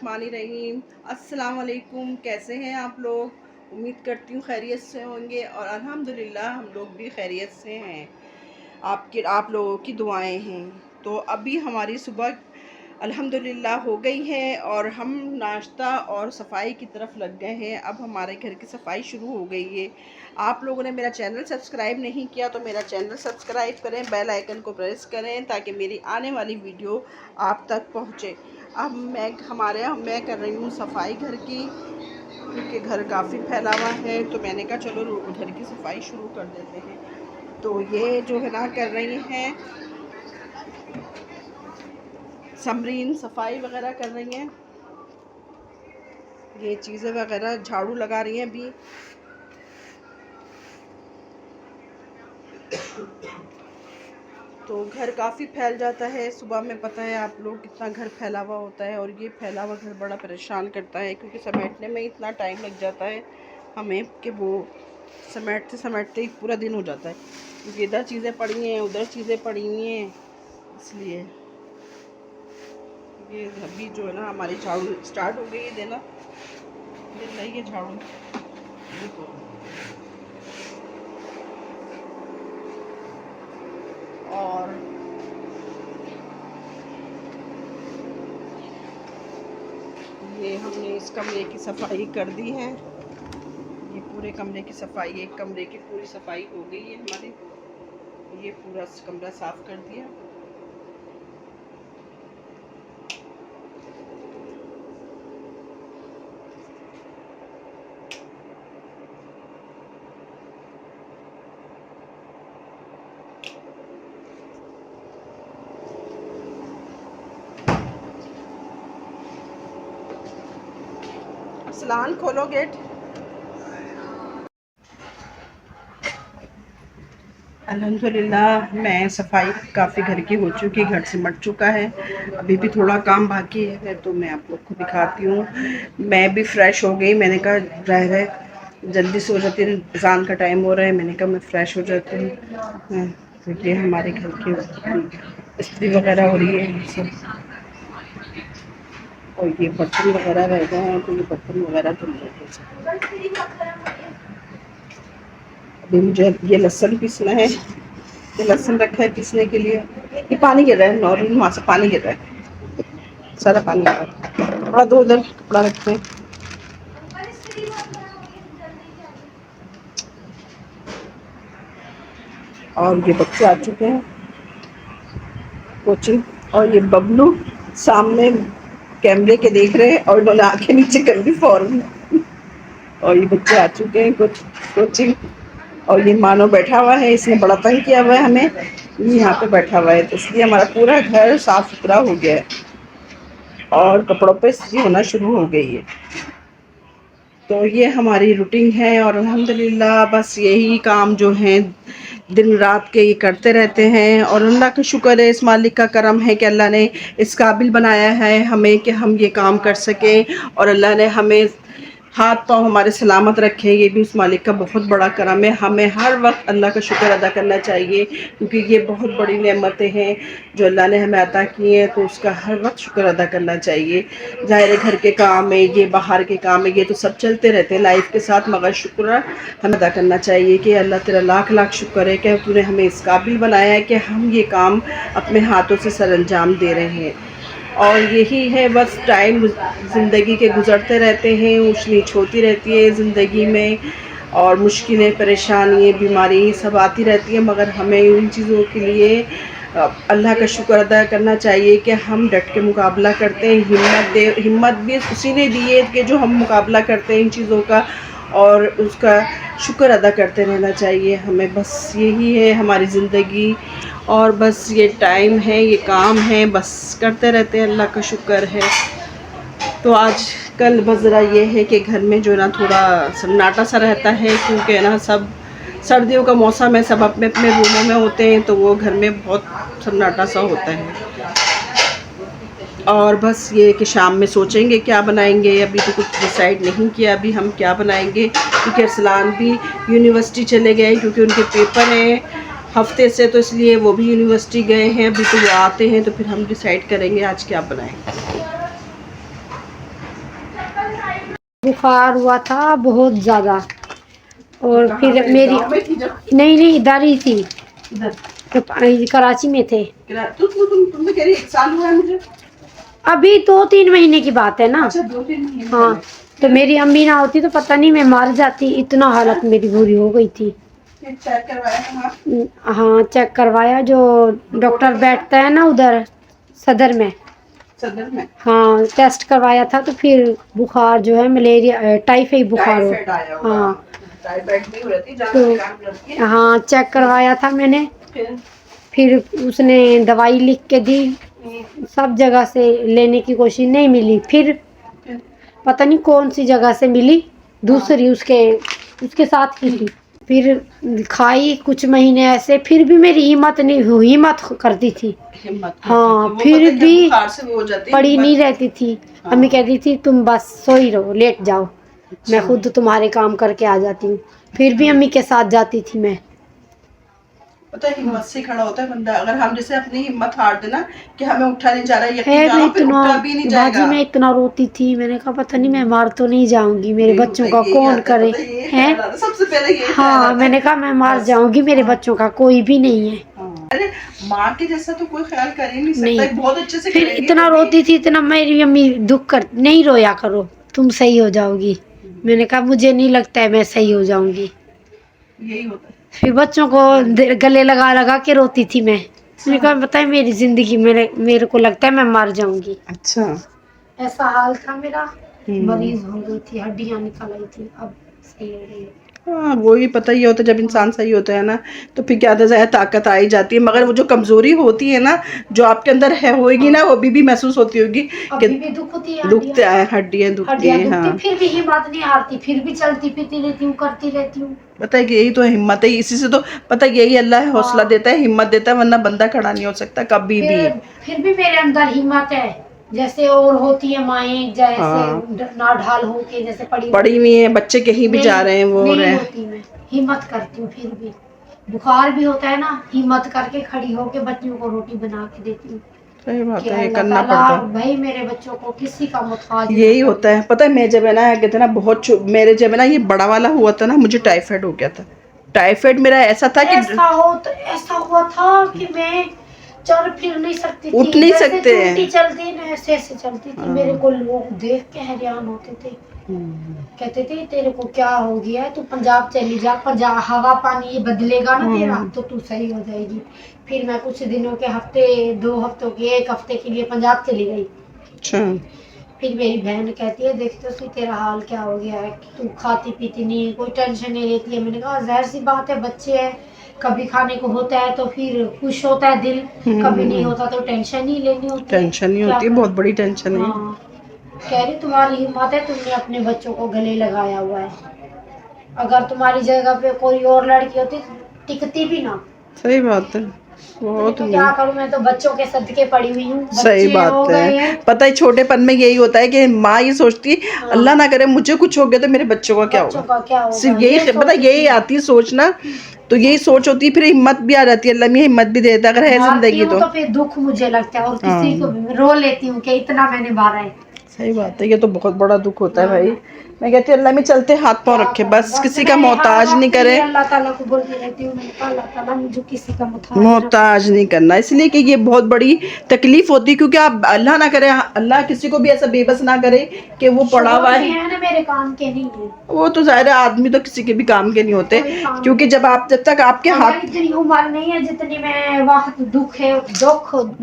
बिस्मिल्लाहिर्रहमानिर्रहीम। अस्सलाम वालेकुम। कैसे हैं आप लोग? उम्मीद करती हूँ खैरियत से होंगे और अल्हम्दुलिल्लाह हम लोग भी खैरियत से हैं। आप लोगों की दुआएं हैं। तो अभी हमारी सुबह अल्हम्दुलिल्लाह हो गई है और हम नाश्ता और सफाई की तरफ लग गए हैं। अब हमारे घर की सफाई शुरू हो गई है। आप लोगों ने मेरा चैनल सब्सक्राइब नहीं किया तो मेरा चैनल सब्सक्राइब करें, बेल आइकन को प्रेस करें ताकि मेरी आने वाली वीडियो आप तक पहुँचे। अब मैं कर रही हूँ सफाई घर की, क्योंकि घर काफ़ी फैला हुआ है। तो मैंने कहा चलो घर की सफाई शुरू कर देते हैं। तो ये जो है ना कर रही हैं समरीन, सफाई वगैरह कर रही हैं, ये चीज़ें वगैरह झाड़ू लगा रही हैं अभी। तो घर काफ़ी फैल जाता है सुबह में, पता है आप लोग कितना घर फैला हुआ होता है। और ये फैला हुआ घर बड़ा परेशान करता है, क्योंकि समेटने में इतना टाइम लग जाता है हमें कि वो समेटते ही पूरा दिन हो जाता है, क्योंकि इधर चीज़ें पड़ी हैं, उधर चीज़ें पड़ी हुई हैं। इसलिए ये अभी जो है ना हमारी झाड़ू स्टार्ट हो गई है देना, मिल रही है झाड़ू। और ये हमने इस कमरे की सफाई कर दी है। ये पूरे कमरे की सफाई, एक कमरे की पूरी सफाई हो गई है हमारी। ये पूरा कमरा साफ कर दिया। सलान खोलो गेट। अल्हम्दुलिल्लाह मैं सफाई काफ़ी घर की हो चुकी, घर से मट चुका है। अभी भी थोड़ा काम बाकी है, तो मैं आप लोग को दिखाती हूँ। मैं भी फ्रेश हो गई। मैंने कहा ज़ाहिर है जल्दी से हो जाती है, अज़ान का टाइम हो रहा है, मैंने कहा मैं फ़्रेश हो जाती हूँ। तो ये हमारे घर की इस्त्री वगैरह हो रही है सब, और ये बर्तन वगैरह रह गए हैं, तो ये बर्तन वगैरह धुल रहे हैं। अभी मुझे ये लहसुन पीसना है, ये लहसुन रखा है पीसने के लिए। ये पानी गिर रहा है, नॉर्मल वहाँ से पानी गिर रहा है, सारा पानी गिर रहा है। कपड़ा दो, उधर कपड़ा रखते हैं। और ये बच्चे आ चुके हैं कोचिंग, और ये बबलू सामने कैमरे के देख रहे हैं और इन्होंने आंखें नीचे कर दी फौरन। और ये बच्चे आ चुके हैं कोचिंग, और ये मानो बैठा हुआ है, इसने बड़ा तंग किया हुआ है हमें, ये यहाँ पे बैठा हुआ है। तो इसलिए हमारा पूरा घर साफ सुथरा हो गया है और कपड़ों पे इस्त्री होना शुरू हो गई है। तो ये हमारी रूटीन है, और अल्हम्दुलिल्लाह बस यही काम जो है दिन रात के ये करते रहते हैं। और अल्लाह का शुक्र है, इस मालिक का करम है कि अल्लाह ने इस काबिल बनाया है हमें कि हम ये काम कर सकें, और अल्लाह ने हमें हाथ पाँव हमारे सलामत रखे। ये भी उस मालिक का बहुत बड़ा करम है। हमें हर वक्त अल्लाह का शुक्र अदा करना चाहिए, क्योंकि ये बहुत बड़ी नेमतें हैं जो अल्लाह ने हमें अता की हैं, तो उसका हर वक्त शुक्र अदा करना चाहिए। ज़ाहिर घर के काम है, ये बाहर के काम है, ये तो सब चलते रहते हैं लाइफ के साथ, मगर शुक्र हमें अदा करना चाहिए कि अल्लाह तेरा लाख लाख शुक्र है कि तूने हमें इस काबिल बनाया है कि हम ये काम अपने हाथों से सरअंजाम दे रहे हैं। और यही है बस, टाइम ज़िंदगी के गुज़रते रहते हैं, ऊँच नीच होती रहती है ज़िंदगी में, और मुश्किलें, परेशानियाँ, बीमारी सब आती रहती है, मगर हमें उन चीज़ों के लिए अल्लाह का शुक्र अदा करना चाहिए कि हम डट के मुकाबला करते हैं। हिम्मत भी उसी ने दी है कि जो हम मुकाबला करते हैं इन चीज़ों का, और उसका शुक्र अदा करते रहना चाहिए हमें। बस यही है हमारी ज़िंदगी, और बस ये टाइम है, ये काम है, बस करते रहते हैं, अल्लाह का शुक्र है। तो आज कल बस ज़रा ये है कि घर में जो है ना थोड़ा सन्नाटा सा रहता है, क्योंकि है ना सब सर्दियों का मौसम है, सब अपने अपने रूमों में होते हैं, तो वो घर में बहुत सन्नाटा सा होता है। और बस ये कि शाम में सोचेंगे क्या बनाएंगे, अभी तो कुछ डिसाइड नहीं किया अभी हम क्या बनाएंगे, क्योंकि अरसलान भी यूनिवर्सिटी चले गए, क्योंकि उनके पेपर हैं हफ्ते से, तो इसलिए वो भी यूनिवर्सिटी गए हैं। अभी तो वो आते हैं तो फिर हम डिसाइड करेंगे आज क्या बनाएंगे। बुखार हुआ था बहुत ज़्यादा, और फिर मेरी नहीं इधर ही थी, तो कराची में थे। तुमने कह रही 1 साल हुआ है मुझे, अभी 2-3 महीने की बात है ना। अच्छा 2-3 महीने हाँ, तो मेरी अम्मी ना होती तो पता नहीं मैं मर जाती, इतना हालत मेरी बुरी हो गई थी। चेक करवाया? हाँ चेक करवाया, जो डॉक्टर बैठता है ना उधर सदर में, हाँ टेस्ट करवाया था, तो फिर बुखार जो है मलेरिया टाइफाइड बुखार हो, हाँ तो हाँ चेक करवाया था मैंने, फिर उसने दवाई लिख के दी, सब जगह से लेने की कोशिश नहीं मिली, फिर पता नहीं कौन सी जगह से मिली, दूसरी उसके साथ की थी, फिर खाई कुछ महीने ऐसे, फिर भी मेरी हिम्मत नहीं हुई, हिम्मत करती थी, हाँ फिर भी पड़ी नहीं रहती थी। अम्मी कहती थी तुम बस सोई रहो, लेट जाओ, मैं खुद तुम्हारे काम करके आ जाती हूँ, फिर भी अम्मी के साथ जाती थी मैं। पता है हिम्मत से खड़ा होता है बंदा, अगर हम जैसे अपनी हिम्मत हार देना कि हमें उठा नहीं जा रहा, यकीन जानो फिर उठा भी नहीं जाएगा। बाजी मैं इतना रोती थी, मैंने कहा पता नहीं मैं मार तो नहीं जाऊंगी, मेरे बच्चों का कौन करे हैं, सबसे पहले ये हाँ मैंने कहा मैं मार जाऊंगी, मेरे बच्चों का कोई भी नहीं है। अरे माँ के जैसा तो कोई ख्याल कर ही नहीं सकता, बहुत अच्छे से फिर इतना रोती थी, इतना, मेरी अम्मी दुख कर नहीं रोया करो, तुम सही हो जाओगी, मैंने कहा मुझे नहीं लगता है मैं सही हो जाऊंगी, यही होता है। फिर बच्चों को गले लगा लगा के रोती थी मैंने कहा पता है मेरी जिंदगी मेरे को लगता है मैं मर जाऊंगी। अच्छा ऐसा हाल था मेरा, मरीज हो गई थी, हड्डियां निकल आई थी, अब सही हो रही है। हाँ वही पता ही होता है, जब इंसान सही होता है ना तो फिर क्या ज़्यादा ताकत आई जाती है, मगर वो जो कमजोरी होती है ना जो आपके अंदर है होगी ना, वो भी महसूस होती होगी कि भी दुखती है, दुखते हैं, हड्डियाँ दुखती है, हाँ फिर भी हिम्मत नहीं हारती, फिर भी चलती फिरती रहती हूँ, करती रहती हूँ। पता है कि यही तो हिम्मत है, इसी से तो पता है यही अल्लाह हौसला देता है, हिम्मत देता है, वरना बंदा खड़ा नहीं हो सकता कभी भी। फिर भी मेरे अंदर हिम्मत है, जैसे और होती है माएँ जैसे ना ढाल हो के जैसे पड़ी हुई है, बच्चे कहीं भी जा रहे हैं वो हो रहे हैं, होती मैं हिम्मत करती हूँ, फिर भी बुखार भी होता है ना, हिम्मत करके खड़ी होके बच्चों को रोटी बना के देती हूँ। सही बात है, ये करना पड़ता है भाई, मेरे बच्चों को किसी का मुताज यही होता है। पता है मैं जब है ना कहते ना बहुत मेरे जब है ना ये बड़ा वाला हुआ था ना, मुझे टाइफाइड हो गया था, टाइफाइड मेरा ऐसा था कि ऐसा हुआ था कि मैं चल फिर नहीं सकती थी, उठ नहीं सकते हैं, चलती ना ऐसे चलती थी, मेरे को लोग देख के हैरान होते थे, कहते थे तेरे को क्या हो गया है, तू पंजाब चली जा, पंजाब हवा पानी ये बदलेगा ना तेरा तो तू सही हो जाएगी। फिर मैं कुछ दिनों के हफ्ते 2 हफ्तों के 1 हफ्ते के लिए पंजाब चली गई। अच्छा फिर मेरी बहन कहती है देख तो तेरा हाल क्या हो गया है, तू खाती पीती नहीं, कोई टेंशन नहीं लेती है। मैंने कहा जाहिर सी बात है, बच्चे हैं, कभी खाने को होता है तो फिर खुश होता है दिल, कभी नहीं होता तो टेंशन ही लेनी होती है, टेंशन नहीं होती है, बहुत बड़ी टेंशन है। कह रही तुम्हारी हिम्मत है, तुमने अपने बच्चों को गले लगाया हुआ है, अगर तुम्हारी जगह पे कोई और लड़की होती टिकती भी ना। सही बात है, बहुत तो क्या करूं, मैं तो बच्चों के सदके पड़ी हुई हूँ। सही बात है, पता है छोटेपन में यही होता है कि माँ ये सोचती है अल्लाह ना करे मुझे कुछ हो गया तो मेरे बच्चों का क्या होगा, सिर्फ यही पता यही आती है सोचना, तो यही सोच होती है, फिर हिम्मत भी आ जाती है, अल्लाह में हिम्मत भी देता है, अगर है जिंदगी तो फिर दुख मुझे लगता है और किसी को भी रो लेती हूँ कि इतना मैंने मारा है। सही बात है, ये तो बहुत बड़ा दुख होता है भाई। मैं कहती हूँ अल्लाह में चलते हाथ पांव रखे, बस किसी का मोहताज नहीं करे, अल्लाह ताला को बोलती रहती हूँ अल्लाह ताला मुझे किसी का मोहताज नहीं करना, इसलिए कि ये बहुत बड़ी तकलीफ होती है, क्योंकि आप अल्लाह ना करे, अल्लाह किसी को भी ऐसा बेबस ना करे कि वो पड़ा हुआ है मेरे काम के नहीं है, वो तो जाहिर है आदमी तो किसी के भी काम के नहीं होते, क्योंकि जब तक आपके हाथ इतनी उम्र नहीं है जितनी मैं वक्त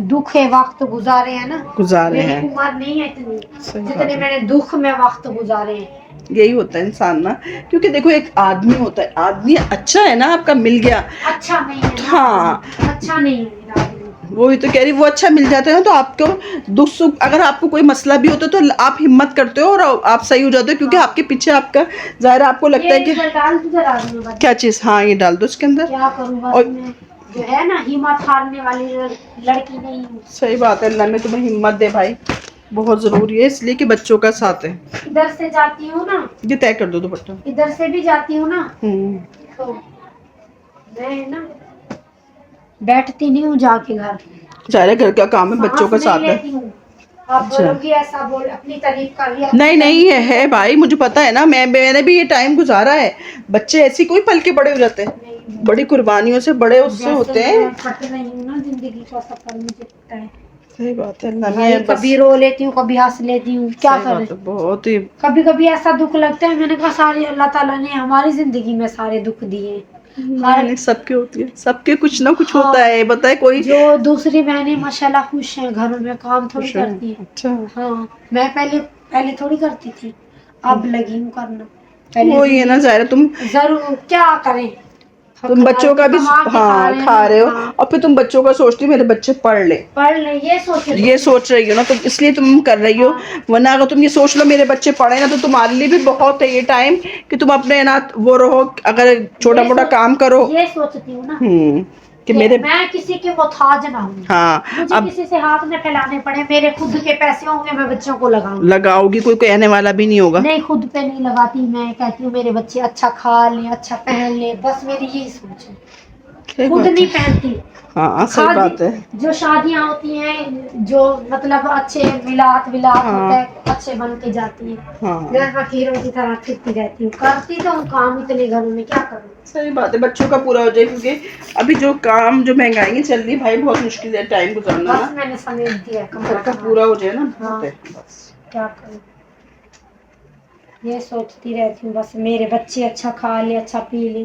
दुख है वक्त गुजारे हैं ना, गुजारे हैं, उम्र नहीं है इतनी जितने मैंने दुख में वक्त गुजारे हैं। यही होता है इंसान ना, क्योंकि देखो एक आदमी होता है, आदमी अच्छा है ना आपका मिल गया, अच्छा नहीं है, हाँ अच्छा नहीं है, वही तो कह रही, वो अच्छा मिल जाता है ना तो आपको दुख सुख अगर आपको कोई मसला भी होता है तो आप हिम्मत करते हो और आप सही हो जाते हो, क्योंकि आपके पीछे आपका जाहिर आपको लगता है कि क्या चीज, हाँ ये डाल दो इसके अंदर, क्या करूं, और जो है ना हिम्मत हारने वाली लड़की नहीं हूं। सही बात है, अल्लाह में तुम्हें हिम्मत दे भाई, बहुत जरूरी है, इसलिए कि बच्चों का साथ है। इधर से जाती हूँ ना, ये तय कर दो दुपट्टा, इधर से भी जाती हूँ ना तो मैं ना बैठती नहीं हूँ जाके घर, सारे घर का काम है, बच्चों का साथ है, आप बोलोगी ऐसा बोल, अपनी तारीफ कर रही है। نہیں نہیں ہے بھائی, مجھے پتا ہے نا, میں نے بھی یہ ٹائم گزارا ہے. بچے ایسی کوئی پل کے بڑے ہو جاتے ہیں, بڑی قربانیوں سے بڑے اس سے ہوتے ہیں. پٹ رہی ہوں نا زندگی کا سفر, مجھے پتا ہے. صحیح بات ہے. بھائی کبھی رو لیتی ہوں, کبھی ہنس لیتی ہوں, کیا کریں. بہت ہی کبھی کبھی ایسا دکھ لگتا ہے, میں نے کہا سارے اللہ تعالیٰ نے ہماری زندگی میں سارے دکھ دیے. سب کے ہوتی ہے, سب کے کچھ نہ کچھ ہوتا ہے. بتائے کوئی جو دوسری بہنیں ماشاءاللہ خوش ہیں, گھروں میں کام تھوڑی خوش ہے. کرتی ہیں. اچھا, ہاں میں پہلے تھوڑی کرتی تھی, اب لگی ہوں کرنا. پہلے وہی ہے نا ظاہر, تم ضرور کیا کریں, بچوں کا بھی کما کے کھا رہے ہو, ہاں. اور پھر تم بچوں کا سوچتی ہو میرے بچے پڑھ لیں, پڑھ لیں, یہ سوچ رہی ہو نا, تو اس لیے تم کر رہی ہو. ورنہ اگر تم یہ سوچ لو میرے بچے پڑھے نا, تو تمہارے لیے بھی بہت ہے یہ ٹائم کہ تم اپنے نا وہ رہو, اگر چھوٹا موٹا کام کرو. یہ سوچتی ہوں نا کہ کہ میرے میں کسی کے محتاج نہ ہوں, ہاں مجھے اب کسی سے ہاتھ نہ پھیلانے پڑے, میرے خود کے پیسے ہوں گے میں بچوں کو لگاؤ گی, کوئی کہنے والا بھی نہیں ہوگا. نہیں, خود پہ نہیں لگاتی. میں کہتی ہوں میرے بچے اچھا کھا لیں, اچھا پہن لیں, بس میری یہی سوچ ہے. صحیح خود بات ہے. نہیں پہنتی. ہاں صحیح خالی بات ہے. جو شادیاں ہوتی ہیں, جو مطلب اچھے ملاد ہاں ہوتا ہے, اچھے بن کے جاتی ہیں. ہاں میں فقیروں کی طرح پھرتی رہتی ہوں, کرتی تو ہوں کام اتنے گھروں میں, کیا کروں. صحیح بات ہے, بچوں کا پورا ہو جائے, کیونکہ ابھی جو کام جو مہنگائی چل رہی ہے بھائی, بہت مشکل ہے ٹائم گزارنا نا. بس میں نے سمیٹ دیا گھر کا کمرہ. پورا ہو جائے نا, ہاں بہت ہے بس. کیا کروں, یہ سوچتی رہتی ہوں بس میرے بچے اچھا کھا لے, اچھا پی لے.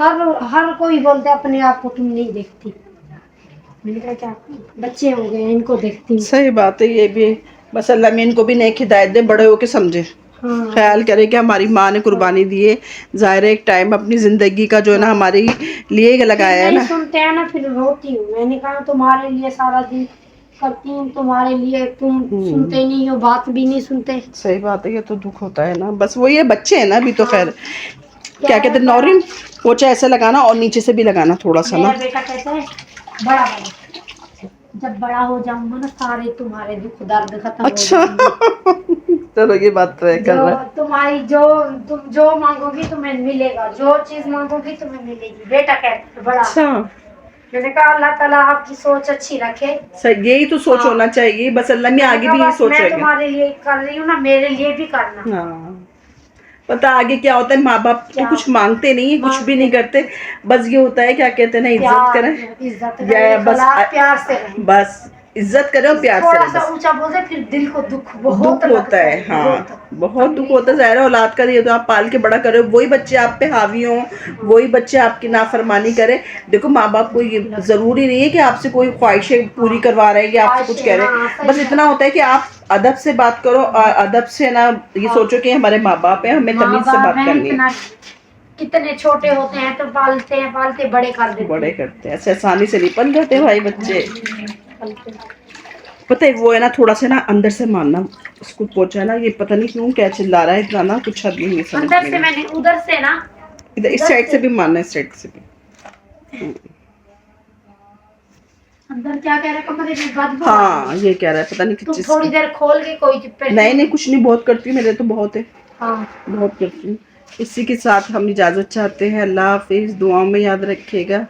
ہر کوئی بولتا ہے اپنے آپ کو تم نہیں دیکھتی. میں نے کہا کیا بچے ہو گئے ہیں, ان کو دیکھتی ہوں. صحیح بات ہے, یہ بھی بس اللہ میں ان کو بھی نیک ہدایت دے, بڑے ہو کے سمجھے, ہاں خیال کرے کہ ہماری ماں نے قربانی دی ہے. ظاہر ایک ٹائم اپنی زندگی کا جو ہے نا ہمارے لیے پھر لگایا ہے نہیں نا. سنتے ہیں نا, پھر روتی ہوں. میں نے کہا تمہارے لیے سارا دن کرتی ہوں, تمہارے لیے تم سنتے نہیں ہو, بات بھی نہیں سنتے. صحیح بات ہے, یہ تو دکھ ہوتا ہے نا. بس وہی ہے, بچے ہیں نا ابھی, تو ہاں خیر کیا کہتے ہیں کرا نورین, پوچا ایسے لگانا اور نیچے سے بھی لگانا تھوڑا سا نا. میرا بیٹا کہتا ہے بڑا جب بڑا ہو جاؤں گا نا, سارے تمہارے دکھ درد ختم ہو اچھا, جائیں گے. چلو یہ بات تو ہے, کر رہا ہے. تمہاری تم جو مانگو گی تمہیں ملے گا, جو چیز مانگو گی تمہیں ملے گی. بیٹا کہتا ہے بڑا. اچھا, میں نے کہا اللہ تعالیٰ آپ کی سوچ اچھی رکھے. یہی تو سوچ ہاں, ہونا چاہیے, بس اللہ میں میں نے آگے کہا بھی یہی بس سوچ میں رہے گا. تمہارے لیے کر رہی ہوں نا, میرے لیے بھی کرنا. ہاں, پتا آگے کیا ہوتا ہے, ماں باپ تو کیا کچھ مانگتے نہیں ہیں, کچھ بھی مانگتے نہیں کرتے. بس یہ ہوتا ہے کیا کہتے ہیں نا, عزت پیار, کریں عزت یا کرے, بس اخلاق پیار سے رہیں. بس عزت کرے اور پیار سے تھوڑا رہے سا بس. اونچا بولتے پھر دل کو دکھ بہت دکھ ہوتا لگتا ہے, ہاں بہت بہت دکھ تکلیف ہوتا ہے. ظاہر اولاد کا یہ تو آپ پال کے بڑا کرے, وہی بچے آپ پہ حاوی ہوں, وہی بچے آپ کی نافرمانی کرے. دیکھو ماں باپ کو یہ ضروری نہیں ہے کہ آپ سے کوئی خواہشیں پوری کروا رہے ہیں, کہ آپ سے کچھ کہہ رہے ہاں ہیں. بس صحیح اتنا ہوتا ہے کہ آپ ادب سے بات کرو, اور ادب سے نا یہ سوچو کہ ہمارے ماں باپ ہیں, ہمیں ماں تمیز سے باپ بات ہیں کرنی ہے. اتنا, کتنے چھوٹے ہوتے ہیں تو پالتے بڑے کر دیتے بڑے ہیں. کرتے ہیں, ایسے آسانی سے نہیں پل جاتے بھائی بچے. پلتے پتہ ہے وہ ہے نا, تھوڑا سا نا اندر سے ماننا, اس کو پہنچا نا, یہ پتہ نہیں کیوں کیا چلا رہا ہے اتنا نا, کچھ حد نہیں سمجھ اندر سے میری. میں نے ادھر سے نا, ادھر اس سائڈ سے بھی ماننا, اس سائڈ سے بھی. اندر کیا کہہ رہا ہے, کمرے میں بدبو آ رہی ہاں ہے. یہ کہہ رہا ہے, پتہ نہیں کس تم چیز کی. تھوڑی دیر کھول کے کوئی نہیں پرفیوم. نہیں, کچھ نہیں, بہت کرتی ہوں, میرے تو بہت ہے, ہاں بہت کرتی ہوں. اسی کے ساتھ ہم اجازت چاہتے ہیں. اللہ حافظ, دعاؤں میں یاد رکھیے گا.